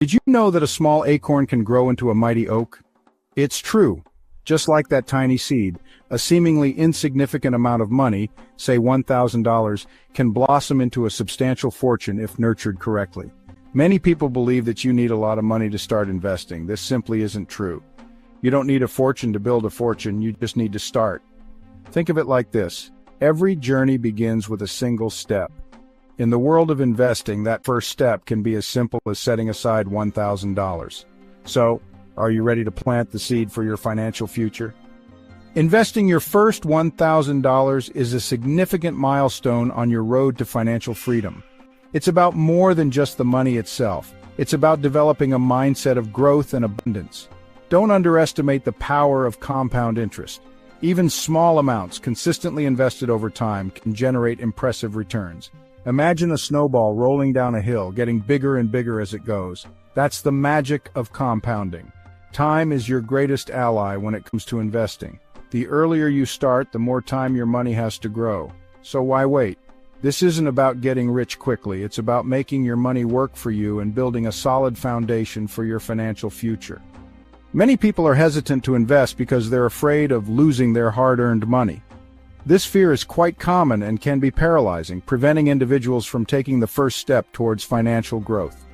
Did you know that a small acorn can grow into a mighty oak? It's true. Just like that tiny seed, a seemingly insignificant amount of money, say $1,000, can blossom into a substantial fortune if nurtured correctly. Many people believe that you need a lot of money to start investing. This simply isn't true. You don't need a fortune to build a fortune, you just need to start. Think of it like this. Every journey begins with a single step. In the world of investing, that first step can be as simple as setting aside $1,000. So, are you ready to plant the seed for your financial future? Investing your first $1,000 is a significant milestone on your road to financial freedom. It's about more than just the money itself. It's about developing a mindset of growth and abundance. Don't underestimate the power of compound interest. Even small amounts consistently invested over time can generate impressive returns. Imagine a snowball rolling down a hill, getting bigger and bigger as it goes. That's the magic of compounding. Time is your greatest ally when it comes to investing. The earlier you start, the more time your money has to grow. So why wait? This isn't about getting rich quickly. It's about making your money work for you and building a solid foundation for your financial future. Many people are hesitant to invest because they're afraid of losing their hard-earned money. This fear is quite common and can be paralyzing, preventing individuals from taking the first step towards financial growth.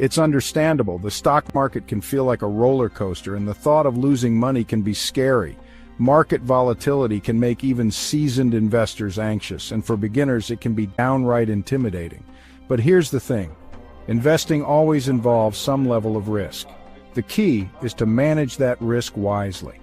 It's understandable. The stock market can feel like a roller coaster, and the thought of losing money can be scary. Market volatility can make even seasoned investors anxious, and for beginners it can be downright intimidating. But here's the thing. Investing always involves some level of risk. The key is to manage that risk wisely.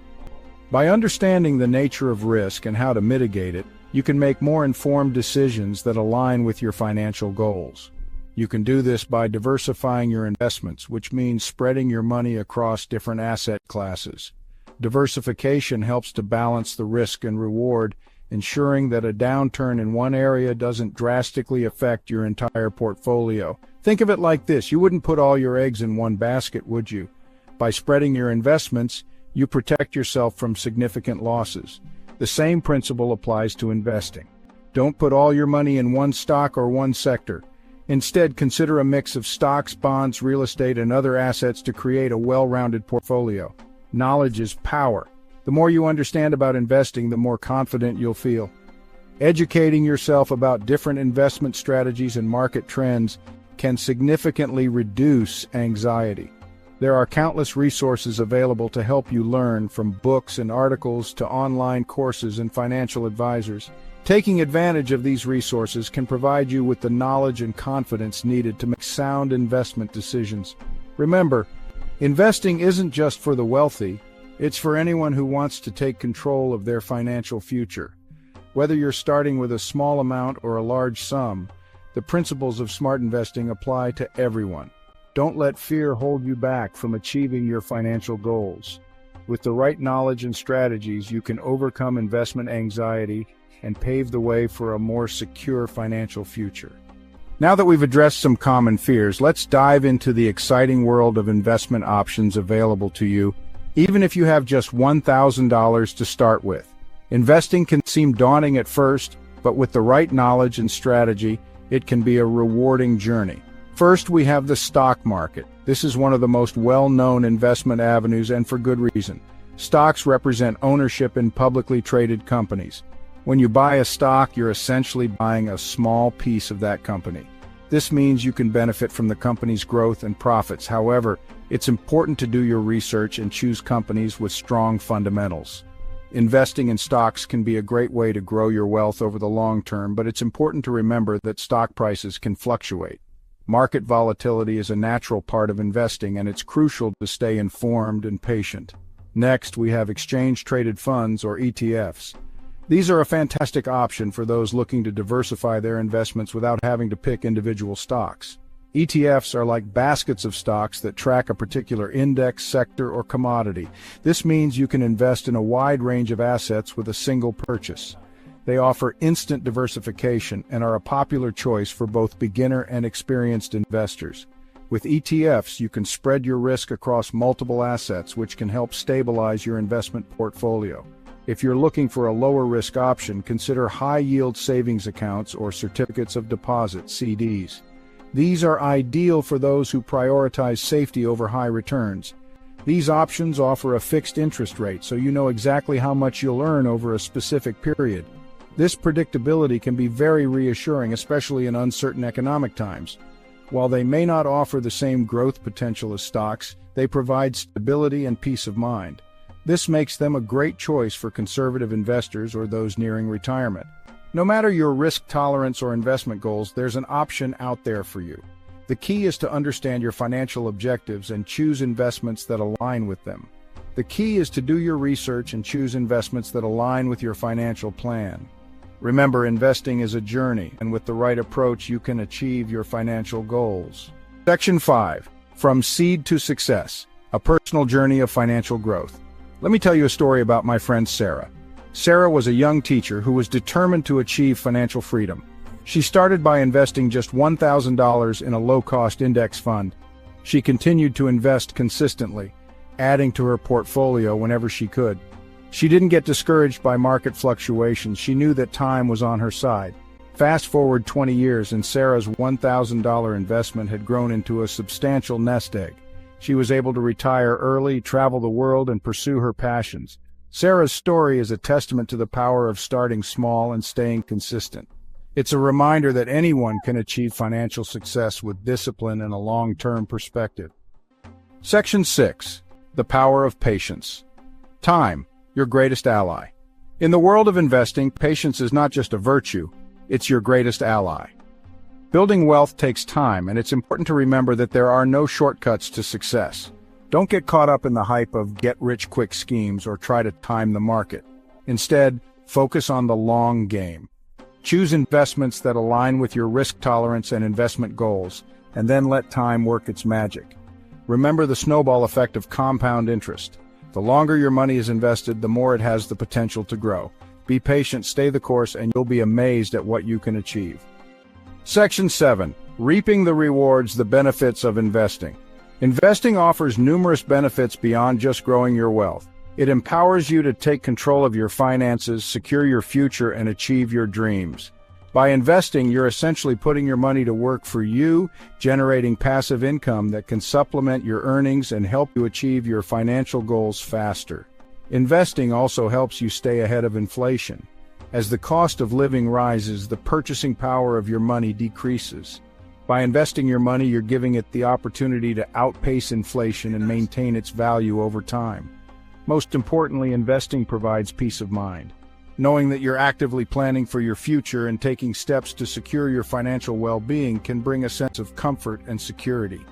By understanding the nature of risk and how to mitigate it, you can make more informed decisions that align with your financial goals. You can do this by diversifying your investments, which means spreading your money across different asset classes. Diversification helps to balance the risk and reward, ensuring that a downturn in one area doesn't drastically affect your entire portfolio. Think of it like this. You wouldn't put all your eggs in one basket, would you? By spreading your investments, you protect yourself from significant losses. The same principle applies to investing. Don't put all your money in one stock or one sector. Instead, consider a mix of stocks, bonds, real estate, and other assets to create a well-rounded portfolio. Knowledge is power. The more you understand about investing, the more confident you'll feel. Educating yourself about different investment strategies and market trends can significantly reduce anxiety. There are countless resources available to help you learn, from books and articles to online courses and financial advisors. Taking advantage of these resources can provide you with the knowledge and confidence needed to make sound investment decisions. Remember, investing isn't just for the wealthy, it's for anyone who wants to take control of their financial future. Whether you're starting with a small amount or a large sum, the principles of smart investing apply to everyone. Don't let fear hold you back from achieving your financial goals. With the right knowledge and strategies, you can overcome investment anxiety and pave the way for a more secure financial future. Now that we've addressed some common fears, let's dive into the exciting world of investment options available to you, even if you have just $1,000 to start with. Investing can seem daunting at first, but with the right knowledge and strategy, it can be a rewarding journey. First, we have the stock market. This is one of the most well-known investment avenues, and for good reason. Stocks represent ownership in publicly traded companies. When you buy a stock, you're essentially buying a small piece of that company. This means you can benefit from the company's growth and profits. However, it's important to do your research and choose companies with strong fundamentals. Investing in stocks can be a great way to grow your wealth over the long term, but it's important to remember that stock prices can fluctuate. Market volatility is a natural part of investing, and it's crucial to stay informed and patient. Next, we have exchange-traded funds, or ETFs. These are a fantastic option for those looking to diversify their investments without having to pick individual stocks. ETFs are like baskets of stocks that track a particular index, sector, or commodity. This means you can invest in a wide range of assets with a single purchase. They offer instant diversification and are a popular choice for both beginner and experienced investors. With ETFs, you can spread your risk across multiple assets, which can help stabilize your investment portfolio. If you're looking for a lower risk option, consider high-yield savings accounts or certificates of deposit, CDs. These are ideal for those who prioritize safety over high returns. These options offer a fixed interest rate, so you know exactly how much you'll earn over a specific period. This predictability can be very reassuring, especially in uncertain economic times. While they may not offer the same growth potential as stocks, they provide stability and peace of mind. This makes them a great choice for conservative investors or those nearing retirement. No matter your risk tolerance or investment goals, there's an option out there for you. The key is to understand your financial objectives and choose investments that align with them. The key is to do your research and choose investments that align with your financial plan. Remember, investing is a journey, and with the right approach, you can achieve your financial goals. Section 5. From Seed to Success, a personal journey of financial growth. Let me tell you a story about my friend Sarah. Sarah was a young teacher who was determined to achieve financial freedom. She started by investing just $1,000 in a low-cost index fund. She continued to invest consistently, adding to her portfolio whenever she could. She didn't get discouraged by market fluctuations. She knew that time was on her side. Fast forward 20 years and Sarah's $1,000 investment had grown into a substantial nest egg. She was able to retire early, travel the world, and pursue her passions. Sarah's story is a testament to the power of starting small and staying consistent. It's a reminder that anyone can achieve financial success with discipline and a long-term perspective. Section 6. The Power of Patience. Time, your greatest ally. In the world of investing, patience is not just a virtue, it's your greatest ally. Building wealth takes time, and it's important to remember that there are no shortcuts to success. Don't get caught up in the hype of get-rich-quick schemes or try to time the market. Instead, focus on the long game. Choose investments that align with your risk tolerance and investment goals, and then let time work its magic. Remember the snowball effect of compound interest. The longer your money is invested, the more it has the potential to grow. Be patient, stay the course, and you'll be amazed at what you can achieve. Section 7. Reaping the rewards, the benefits of investing. Investing offers numerous benefits beyond just growing your wealth. It empowers you to take control of your finances, secure your future, and achieve your dreams. By investing, you're essentially putting your money to work for you, generating passive income that can supplement your earnings and help you achieve your financial goals faster. Investing also helps you stay ahead of inflation. As the cost of living rises, the purchasing power of your money decreases. By investing your money, you're giving it the opportunity to outpace inflation and maintain its value over time. Most importantly, investing provides peace of mind. Knowing that you're actively planning for your future and taking steps to secure your financial well-being can bring a sense of comfort and security.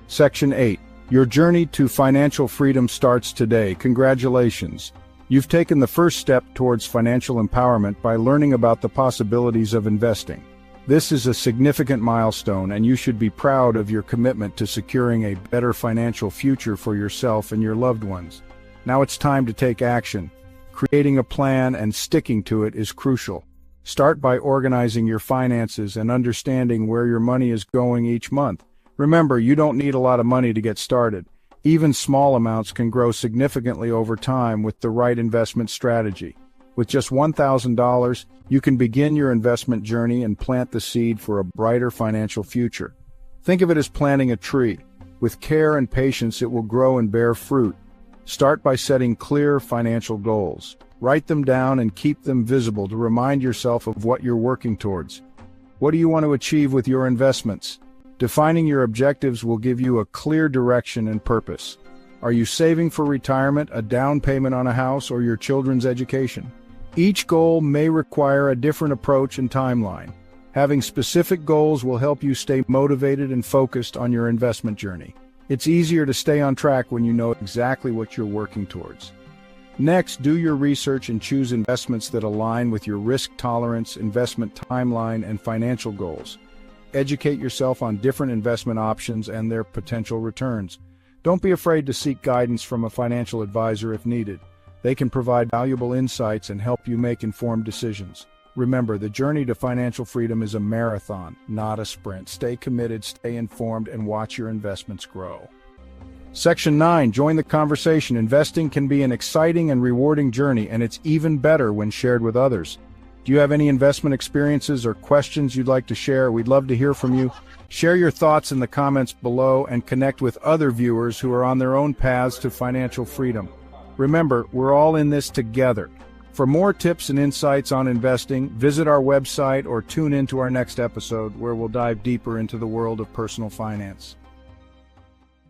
Section 8. Your journey to financial freedom starts today. Congratulations. You've taken the first step towards financial empowerment by learning about the possibilities of investing. This is a significant milestone, and you should be proud of your commitment to securing a better financial future for yourself and your loved ones. Now it's time to take action. Creating a plan and sticking to it is crucial. Start by organizing your finances and understanding where your money is going each month. Remember, you don't need a lot of money to get started. Even small amounts can grow significantly over time with the right investment strategy. With just $1,000, you can begin your investment journey and plant the seed for a brighter financial future. Think of it as planting a tree. With care and patience, it will grow and bear fruit. Start by setting clear financial goals. Write them down and keep them visible to remind yourself of what you're working towards. What do you want to achieve with your investments? Defining your objectives will give you a clear direction and purpose. Are you saving for retirement, a down payment on a house, or your children's education? Each goal may require a different approach and timeline. Having specific goals will help you stay motivated and focused on your investment journey. It's easier to stay on track when you know exactly what you're working towards. Next, do your research and choose investments that align with your risk tolerance, investment timeline, and financial goals. Educate yourself on different investment options and their potential returns. Don't be afraid to seek guidance from a financial advisor if needed. They can provide valuable insights and help you make informed decisions. Remember, the journey to financial freedom is a marathon, not a sprint. Stay committed, stay informed, and watch your investments grow. Section 9. Join the conversation. Investing can be an exciting and rewarding journey, and it's even better when shared with others. Do you have any investment experiences or questions you'd like to share? We'd love to hear from you. Share your thoughts in the comments below and connect with other viewers who are on their own paths to financial freedom. Remember, we're all in this together. For more tips and insights on investing, visit our website or tune in to our next episode where we'll dive deeper into the world of personal finance.